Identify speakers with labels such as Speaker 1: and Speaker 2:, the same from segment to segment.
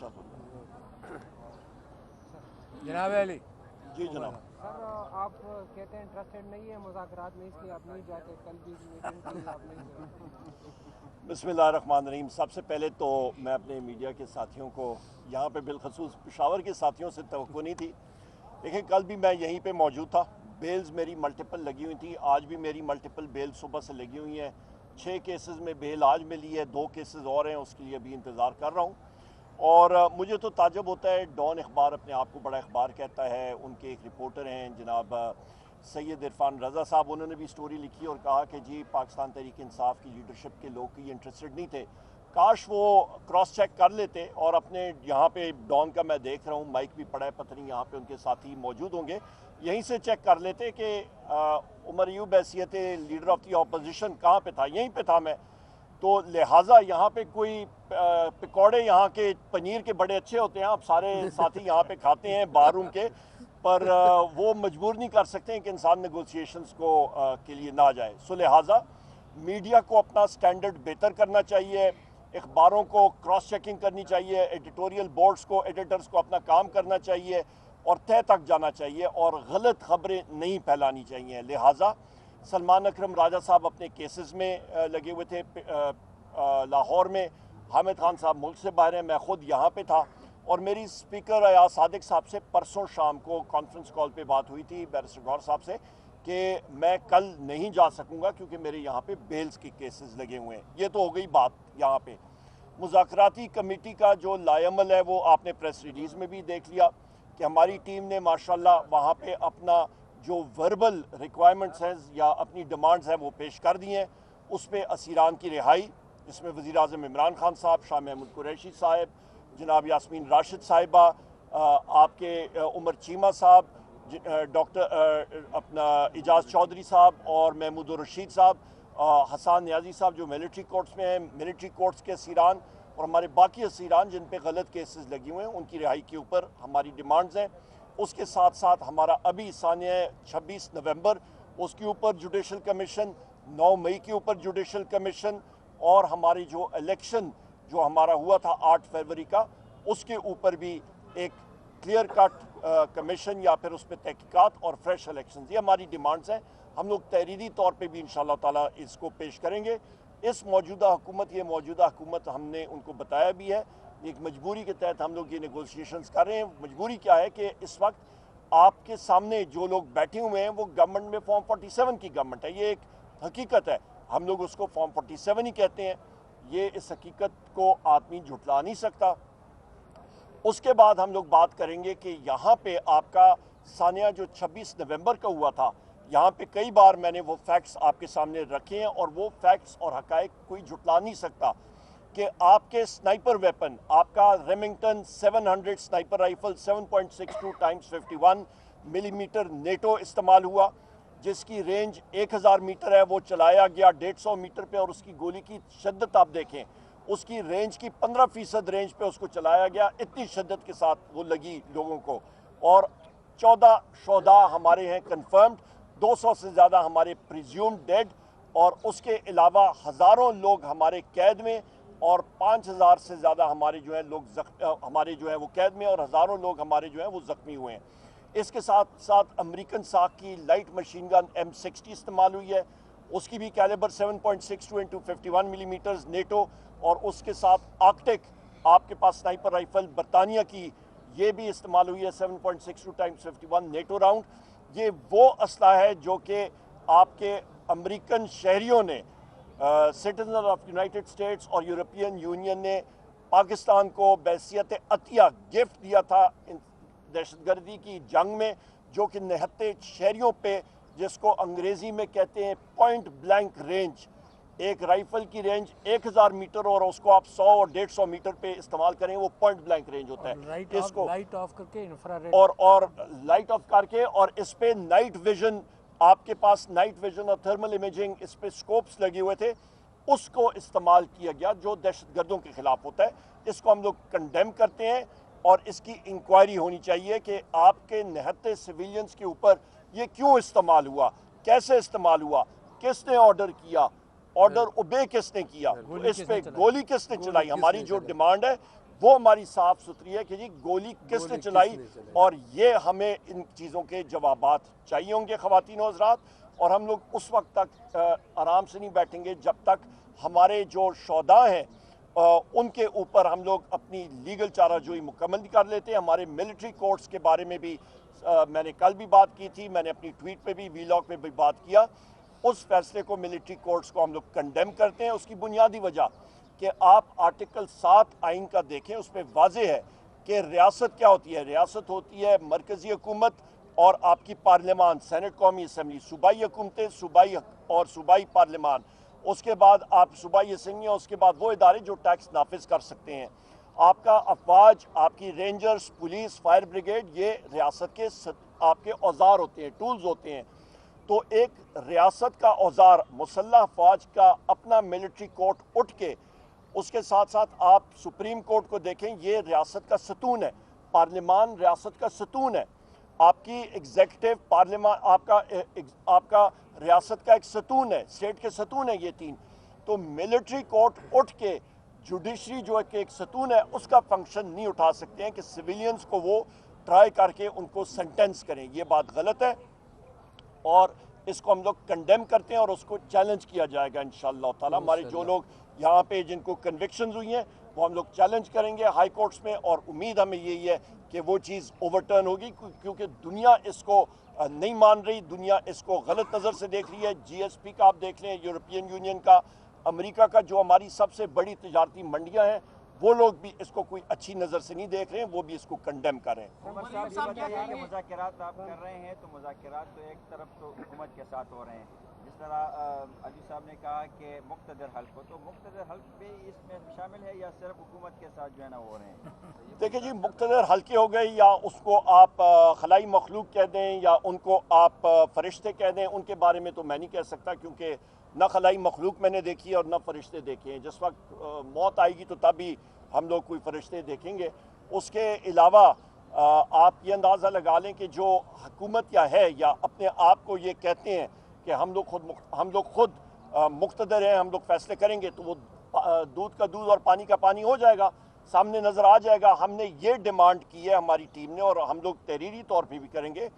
Speaker 1: इंशाअल्लाह।
Speaker 2: जनाब अली
Speaker 1: जी जनाब।
Speaker 3: सर आप कहते हैं इंटरेस्टेड नहीं है मुज़ाकरात में, इसलिए आप नहीं जाते, कल भी मीटिंग थी आप नहीं गए।
Speaker 1: बिस्मिल्लाहिर्रहमानिर्रहीम। सबसे पहले तो मैं अपने मीडिया के साथियों को यहाँ पे बिलखसूस पेशावर के साथियों से तवक्को नहीं थी, लेकिन कल भी मैं यहीं पे मौजूद था। बेल्स मेरी मल्टीपल लगी हुई थी, आज भी मेरी मल्टीपल बेल सुबह से लगी हुई हैं। 6 केसेस में बेल आज मिली है, 2 केसेस और हैं, उसके लिए अभी इंतज़ार कर रहा हूँ। और मुझे तो ताज्जुब होता है, डॉन अखबार अपने आप को बड़ा अखबार कहता है, उनके एक रिपोर्टर हैं जनाब सैयद इरफान रज़ा साहब, उन्होंने भी स्टोरी लिखी और कहा कि जी पाकिस्तान तहरीक इंसाफ की लीडरशिप के लोग की इंटरेस्टेड नहीं थे। काश वो क्रॉस चेक कर लेते। और अपने यहाँ पे डॉन का मैं देख रहा हूँ, माइक भी पड़ा है, पता नहीं यहाँ पे उनके साथी मौजूद होंगे, यहीं से चेक कर लेते कि उमर अयूब हैसियत लीडर ऑफ द अपोजिशन कहाँ पे था, यहीं पे था मैं। तो लिहाजा यहाँ पे कोई पकौड़े यहाँ के पनीर के बड़े अच्छे होते हैं, आप सारे साथी यहाँ पे खाते हैं बार रूम के, पर वो मजबूर नहीं कर सकते हैं कि इंसान नेगोशिएशंस को के लिए ना जाए। सो लिहाजा मीडिया को अपना स्टैंडर्ड बेहतर करना चाहिए, अखबारों को क्रॉस चेकिंग करनी चाहिए, एडिटोरियल बोर्ड्स को, एडिटर्स को अपना काम करना चाहिए और तय तक जाना चाहिए और गलत खबरें नहीं फैलानी चाहिए। लिहाजा सलमान अकरम राजा साहब अपने केसेस में लगे हुए थे लाहौर में, हामिद खान साहब मुल्क से बाहर हैं, मैं ख़ुद यहाँ पे था और मेरी स्पीकर अयाज सादिक साहब से परसों शाम को कॉन्फ्रेंस कॉल पे बात हुई थी बैरिस्टर गौर साहब से कि मैं कल नहीं जा सकूँगा क्योंकि मेरे यहाँ पे बेल्स के केसेस लगे हुए हैं। ये तो हो गई बात। यहाँ पे मुज़ाकराती कमेटी का जो लायमल है वो आपने प्रेस रिलीज़ में भी देख लिया कि हमारी टीम ने माशाल्लाह वहाँ पे अपना जो वर्बल रिक्वायरमेंट्स हैं या अपनी डिमांड्स हैं वो पेश कर दी हैं। उस पर असीरान की रिहाई, जिसमें वज़ीर आज़म इमरान खान साहब, शाह महमूद कुरैशी साहब, जनाब यास्मीन राशिद साहिबा, आपके उमर चीमा साहब, डॉक्टर अपना इजाज़ चौधरी साहब और महमूद रशीद साहब, हसान न्याजी साहब जो मिलिट्री कोर्ट्स में हैं, मिलिट्री कोर्ट्स के असीरान और हमारे बाकी असीरान जिन पे गलत केसेस लगे हुए हैं, उनकी रिहाई के ऊपर हमारी डिमांड्स हैं। उसके साथ साथ हमारा अभी सानिया 26 नवंबर, उसके ऊपर जुडिशल कमीशन, 9 मई के ऊपर जुडिशल कमीशन और हमारी जो इलेक्शन जो हमारा हुआ था 8 फरवरी का, उसके ऊपर भी एक क्लियर कट कमीशन या फिर उस पर तहकीकात और फ्रेश इलेक्शन, ये हमारी डिमांड्स हैं। हम लोग तहरीरी तौर पे भी इंशाअल्लाह ताला इसको पेश करेंगे। इस मौजूदा हुकूमत, ये मौजूदा हुकूमत हमने उनको बताया भी है, एक मजबूरी के तहत हम लोग ये नेगोशिएशंस कर रहे हैं। मजबूरी क्या है कि इस वक्त आपके सामने जो लोग बैठे हुए हैं वो गवर्नमेंट में फॉर्म 47 की गवर्नमेंट है, ये एक हकीकत है, हम लोग उसको फॉर्म 47 ही कहते हैं। ये इस हकीकत को आदमी झुटला नहीं सकता। उसके बाद हम लोग बात करेंगे कि यहाँ पे आपका सानिया जो 26 नवंबर का हुआ था, यहाँ पे कई बार मैंने वो फैक्ट्स आपके सामने रखे हैं और वो फैक्ट्स और हकायक कोई झुटला नहीं सकता कि आपके स्नाइपर वेपन, आपका Remington 700 sniper rifle 7.62 times 51 millimetre NATO इस्तेमाल हुआ, जिसकी रेंज 1000 मीटर है, वो चलाया गया 150 मीटर पे और उसकी गोली की शिद्दत आप देखें, उसकी रेंज की 15% रेंज पे उसको चलाया गया, इतनी शिद्दत के साथ वो लगी लोगों को। और 14 शोधा हमारे हैं कन्फर्म्ड, 200 से ज़्यादा हमारे प्रिज्यूम्ड डेड और उसके अलावा हज़ारों लोग हमारे कैद में और 5000 से ज़्यादा हमारे जो है लोग हमारे जो है वो कैद में और हज़ारों लोग हमारे जो है वो ज़ख्मी हुए हैं। इसके साथ साथ अमेरिकन साख की लाइट मशीन गन M60 इस्तेमाल हुई है, उसकी भी कैलिबर 7.62 इंटू 51 मिलीमीटर्स नेटो, और उसके साथ आर्कटिक आपके पास स्नाइपर राइफल बरतानिया की ये भी इस्तेमाल हुई है 7.62 टाइम्स 51 नेटो राउंड। ये वो असला है जो कि आपके अमेरिकन शहरियों ने, सिटीजन ऑफ यूनाइटेड स्टेट्स और यूरोपियन यूनियन ने पाकिस्तान को बहैसियत अतिया गिफ्ट दिया था दहशतगर्दी की जंग में, जो कि निहत्ते शहरियों पे, जिसको अंग्रेज़ी में कहते हैं पॉइंट ब्लैंक रेंज, एक राइफल की रेंज 1000 मीटर और उसको आप 100 और 150 मीटर पे इस्तेमाल करें, वो पॉइंट ब्लैंक रेंज होता है। इसको
Speaker 3: लाइट ऑफ करके इंफ्रारेड
Speaker 1: और लाइट ऑफ करके, और इस पे नाइट विजन, आपके पास नाइट विजन और थर्मल इमेजिंग, इस पे स्कोप्स लगे हुए थे, उसको इस्तेमाल किया गया जो दहशतगर्दों के खिलाफ होता है। इसको हम लोग कंडेम करते हैं और इसकी इंक्वायरी होनी चाहिए कि आपके निहत्ते सिविलियंस के ऊपर ये क्यों इस्तेमाल हुआ, कैसे इस्तेमाल हुआ, किसने ऑर्डर किया, ऑर्डर ओबे किसने किया, तो इस पे गोली किसने चलाई। हमारी जो डिमांड है وہ ہماری صاف ستھری ہے کہ جی گولی کس نے چلائی، اور یہ ہمیں ان چیزوں کے جوابات چاہیے ہوں گے خواتین و حضرات. اور ہم لوگ اس وقت تک آرام سے نہیں بیٹھیں گے جب تک ہمارے جو شہداء ہیں ان کے اوپر ہم لوگ اپنی لیگل چارہ جوئی مکمل کر لیتے ہیں. ہمارے ملٹری کورٹس کے بارے میں بھی میں نے کل بھی بات کی تھی، میں نے اپنی ٹویٹ پہ بھی ویلاگ پہ بھی بات کیا. اس فیصلے کو ملٹری کورٹس کو ہم لوگ کنڈیم کرتے ہیں. اس کی بنیادی وجہ کہ آپ آرٹیکل 7 آئین کا دیکھیں، اس پہ واضح ہے کہ ریاست کیا ہوتی ہے. ریاست ہوتی ہے مرکزی حکومت اور آپ کی پارلیمان، سینٹ، قومی اسمبلی، صوبائی حکومتیں، صوبائی پارلیمان. اس کے بعد آپ صوبائی اسمبلیاں، اس کے بعد وہ ادارے جو ٹیکس نافذ کر سکتے ہیں. آپ کا افواج، آپ کی رینجرز، پولیس، فائر بریگیڈ، یہ ریاست کے آپ کے اوزار ہوتے ہیں، ٹولز ہوتے ہیں. تو ایک ریاست کا اوزار، مسلح افواج کا اپنا ملٹری کورٹ اٹھ کے، اس کے ساتھ ساتھ آپ سپریم کورٹ کو دیکھیں، یہ ریاست کا ستون ہے. پارلیمان ریاست کا ستون ہے. آپ کی ایگزیکٹو، پارلیمان آپ کا ریاست کا ایک ستون ہے، اسٹیٹ کے ستون ہے یہ تین. تو ملٹری کورٹ اٹھ کے جوڈیشری جو ایک ستون ہے اس کا فنکشن نہیں اٹھا سکتے ہیں کہ سویلینز کو وہ ٹرائی کر کے ان کو سنٹینس کریں. یہ بات غلط ہے اور اس کو ہم لوگ کنڈیم کرتے ہیں اور اس کو چیلنج کیا جائے گا انشاءاللہ تعالی. ہمارے جو لوگ یہاں پہ جن کو کنوکشنز ہوئی ہیں وہ ہم لوگ چیلنج کریں گے ہائی کورٹس میں، اور امید ہمیں یہی ہے کہ وہ چیز اوورٹرن ہوگی، کیونکہ دنیا اس کو نہیں مان رہی. دنیا اس کو غلط نظر سے دیکھ رہی ہے. جی ایس پی کا آپ دیکھ لیں، یورپین یونین کا، امریکہ کا، جو ہماری سب سے بڑی تجارتی منڈیاں ہیں، وہ لوگ بھی اس کو کوئی اچھی نظر سے نہیں دیکھ رہے ہیں، وہ بھی اس کو کنڈیم کر رہے ہیں.
Speaker 4: عمر صاحب یہ بتائیے کہ مذاکرات آپ کر رہے ہیں تو مذاکرات تو ایک طرف تو حکومت کے ساتھ ہو رہے ہیں، جس طرح علی صاحب نے کہا کہ مقتدر حلف ہو، تو مقتدر حلف بھی اس میں شامل ہے یا صرف حکومت کے ساتھ جو ہے نا ہو رہے ہیں؟
Speaker 1: دیکھیں جی، مقتدر حلقے ہو گئے، یا اس کو آپ خلائی مخلوق کہہ دیں یا ان کو آپ فرشتے کہہ دیں، ان کے بارے میں تو میں نہیں کہہ سکتا، کیونکہ نہ خلائی مخلوق میں نے دیکھی ہے اور نہ فرشتے دیکھے ہیں. جس وقت موت آئے گی تو تب ہی ہم لوگ کوئی فرشتے دیکھیں گے. اس کے علاوہ آپ یہ اندازہ لگا لیں کہ جو حکومت یا ہے یا اپنے آپ کو یہ کہتے ہیں کہ ہم لوگ خود مقتدر ہیں، ہم لوگ فیصلے کریں گے، تو وہ دودھ کا دودھ اور پانی کا پانی ہو جائے گا، سامنے نظر آ جائے گا. ہم نے یہ ڈیمانڈ کی ہے ہماری ٹیم نے، اور ہم لوگ تحریری طور پہ بھی کریں گے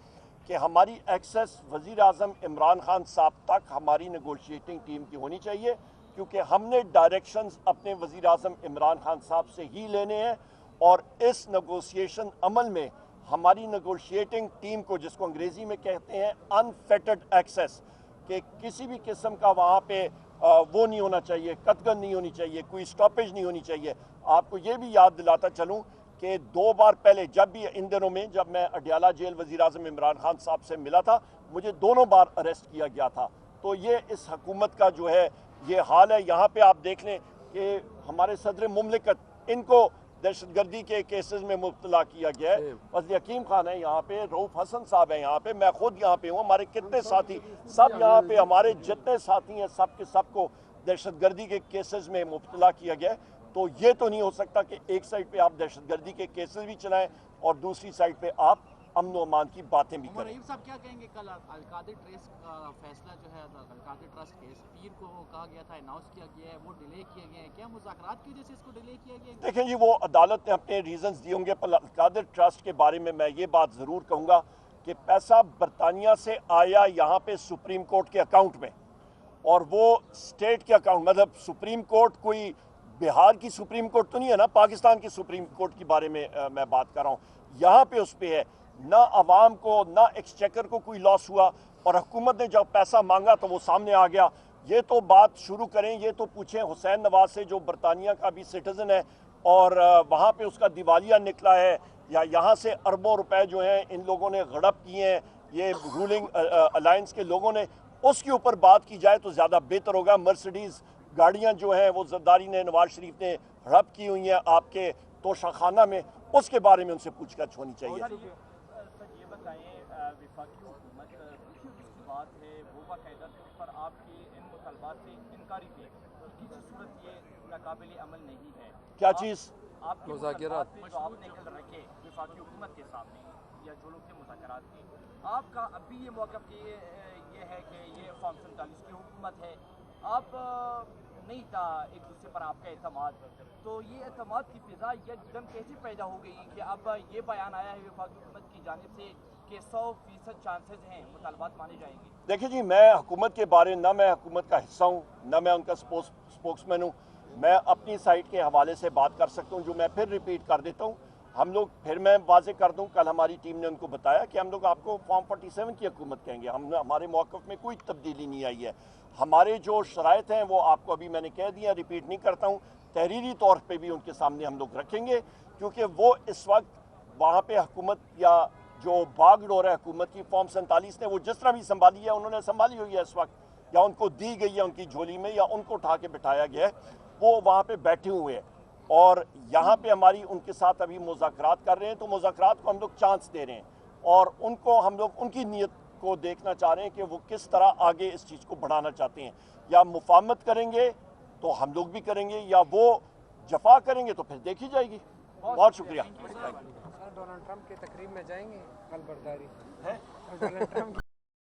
Speaker 1: کہ ہماری ایکسیس وزیر اعظم عمران خان صاحب تک ہماری نیگوشیٹنگ ٹیم کی ہونی چاہیے، کیونکہ ہم نے ڈائریکشنز اپنے وزیر اعظم عمران خان صاحب سے ہی لینے ہیں. اور اس نیگوشیشن عمل میں ہماری نیگوشیٹنگ ٹیم کو، جس کو انگریزی میں کہتے ہیں انفیٹڈ ایکسیس، کہ کسی بھی قسم کا وہاں پہ وہ نہیں ہونا چاہیے، قطغن نہیں ہونی چاہیے، کوئی سٹاپیج نہیں ہونی چاہیے. آپ کو یہ بھی یاد دلاتا چلوں کہ 2 بار پہلے، جب بھی ان دنوں میں جب میں اڈیالہ جیل وزیر اعظم عمران خان صاحب سے ملا تھا، مجھے دونوں بار اریسٹ کیا گیا تھا. تو یہ اس حکومت کا جو ہے یہ حال ہے. یہاں پہ آپ دیکھ لیں کہ ہمارے صدر مملکت، ان کو دہشت گردی کے کیسز میں مبتلا کیا گیا ہے. وزیر حکیم خان ہے یہاں پہ، رؤوف حسن صاحب ہیں یہاں پہ، میں خود یہاں پہ ہوں، ہمارے کتنے ساتھی سب یہاں پہ، ہمارے جتنے ساتھی ہیں سب کے سب کو دہشت گردی کے کیسز میں مبتلا کیا گیا ہے. تو یہ تو نہیں ہو سکتا کہ ایک سائڈ پہ آپ دہشت گردی کے کیسز بھی چلائیں اور دوسری سائڈ پہ آپ امن و امان کی باتیں بھی کریں.
Speaker 5: رحیم صاحب کیا کہیں گے؟ کل القادر ٹریس کا فیصلہ جو ہے القادر ٹرسٹ کیس پیر کو کہا گیا تھا، اناؤنس کیا گیا ہے، وہ ڈیلے کیے گئے ہیں، کیا مذاکرات کی وجہ سے اس کو ڈیلے کیا گیا ہے؟
Speaker 1: دیکھیں جی، وہ عدالت نے اپنے ریزنز دیے ہوں گے، پر القادر ٹرسٹ کے بارے میں یہ بات ضرور کہوں گا کہ پیسہ برطانیہ سے آیا یہاں پہ سپریم کورٹ کے اکاؤنٹ میں، اور وہ اسٹیٹ کے اکاؤنٹ، مطلب سپریم کورٹ کوئی بہار کی سپریم کورٹ تو نہیں ہے نا، پاکستان کی سپریم کورٹ کے بارے میں میں بات کر رہا ہوں. یہاں پہ اس پہ ہے، نہ عوام کو نہ ایکسچیکر کو کوئی لاس ہوا، اور حکومت نے جب پیسہ مانگا تو وہ سامنے آ گیا. یہ تو بات شروع کریں، یہ تو پوچھیں حسین نواز سے جو برطانیہ کا بھی سٹیزن ہے اور وہاں پہ اس کا دیوالیہ نکلا ہے، یا یہاں سے اربوں روپے جو ہیں ان لوگوں نے غڑپ کیے ہیں یہ رولنگ الائنس کے لوگوں نے، اس کے اوپر بات کی جائے تو زیادہ بہتر ہوگا. مرسڈیز گاڑیاں جو ہیں وہ زرداری نے، نواز شریف نے ہڑپ کی ہوئی ہیں آپ کے توشہ خانہ میں، اس کے بارے میں ان سے پوچھ گچھ ہونی چاہیے.
Speaker 4: سر یہ بتائیں، وفاقی حکومت کی بات ہے وہ باقاعدہ طور پر آپ کی ان مطالبات سے انکاری تھی کہ کسی صورت یہ ناقابل عمل نہیں ہے.
Speaker 1: کیا چیز؟
Speaker 4: آپ کے مذاکرات پہ جو آپ نے کل رکھے وفاقی حکومت کے سامنے یا جو لوگ تھے مذاکرات کے، آپ کا اب بھی یہ موقف کہ یہ ہے کہ یہ فارم 47 کی حکومت ہے،
Speaker 6: आप नहीं था एक दूसरे पर आपका एतमाद, तो ये एतमाद की फिजा एकदम कैसे पैदा हो गई कि अब ये बयान आया है वफाक हुकूमत की जानिब से कि 100% चांसेस हैं मुतालबात माने जाएंगे?
Speaker 1: देखिए जी, मैं हुकूमत के बारे ना मैं हुकूमत का हिस्सा हूँ, ना मैं उनका स्पोक्समैन हूँ। मैं अपनी साइड के हवाले से बात कर सकता हूँ, जो मैं फिर रिपीट कर देता हूँ। हम लोग फिर मैं वाजे कर दूं, कल हमारी टीम ने उनको बताया कि हम लोग आपको फॉर्म 47 की हुकूमत कहेंगे। हमारे मौक़िफ़ में कोई तब्दीली नहीं आई है। हमारे जो शराइत हैं वो आपको अभी मैंने कह दिया, रिपीट नहीं करता हूँ। तहरीरी तौर पे भी उनके सामने हम लोग रखेंगे, क्योंकि वो इस वक्त वहाँ पे हुकूमत या जो बागडोर है हुकूमत की फॉर्म 47 ने वो जिस तरह भी संभाली है, उन्होंने संभाली हुई है इस वक्त, या उनको दी गई है उनकी झोली में, या उनको उठा के बिठाया गया है, वो वहाँ पे बैठे हुए हैं। और यहाँ पे हमारी उनके साथ अभी मुज़ाकरात कर रहे हैं, तो मुज़ाकरात को हम लोग चांस दे रहे हैं और उनको हम लोग उनकी नीयत को देखना चाह रहे हैं कि वो किस तरह आगे इस चीज़ को बढ़ाना चाहते हैं। या मुफाहमत करेंगे तो हम लोग भी करेंगे, या वो जफा करेंगे तो फिर देखी जाएगी। बहुत शुक्रिया।
Speaker 3: सर डोनाल्ड ट्रंप की तकरीब में जाएंगे कल बर्दारी
Speaker 1: है
Speaker 3: डोनाल्ड ट्रंप